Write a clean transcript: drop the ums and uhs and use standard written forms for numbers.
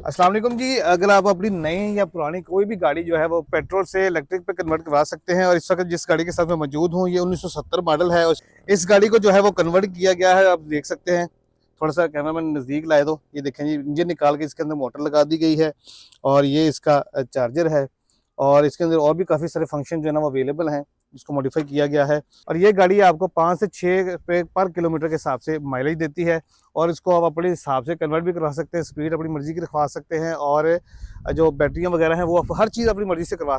अस्सलाम वालेकुम जी। अगर आप अपनी नई या पुरानी कोई भी गाड़ी जो है वो पेट्रोल से इलेक्ट्रिक पे कन्वर्ट करवा सकते हैं। और इस वक्त जिस गाड़ी के साथ मैं मौजूद हूँ ये 1970 मॉडल है। और इस गाड़ी को जो है वो कन्वर्ट किया गया है, आप देख सकते हैं। थोड़ा सा कैमरा मैन नज़दीक लाए तो ये देखें जी, इंजन निकाल के इसके अंदर मोटर लगा दी गई है और ये इसका चार्जर है। और इसके अंदर और भी काफ़ी सारे फंक्शन जो है ना वो अवेलेबल हैं, जिसको मॉडिफाई किया गया है। और ये गाड़ी आपको 5 से 6 रुपये पर किलोमीटर के हिसाब से माइलेज देती है। और इसको आप अपने हिसाब से कन्वर्ट भी करवा सकते हैं, स्पीड अपनी मर्ज़ी की रखवा सकते हैं। और जो बैटरियाँ वगैरह हैं वो आप हर चीज़ अपनी मर्ज़ी से करवा सकते हैं।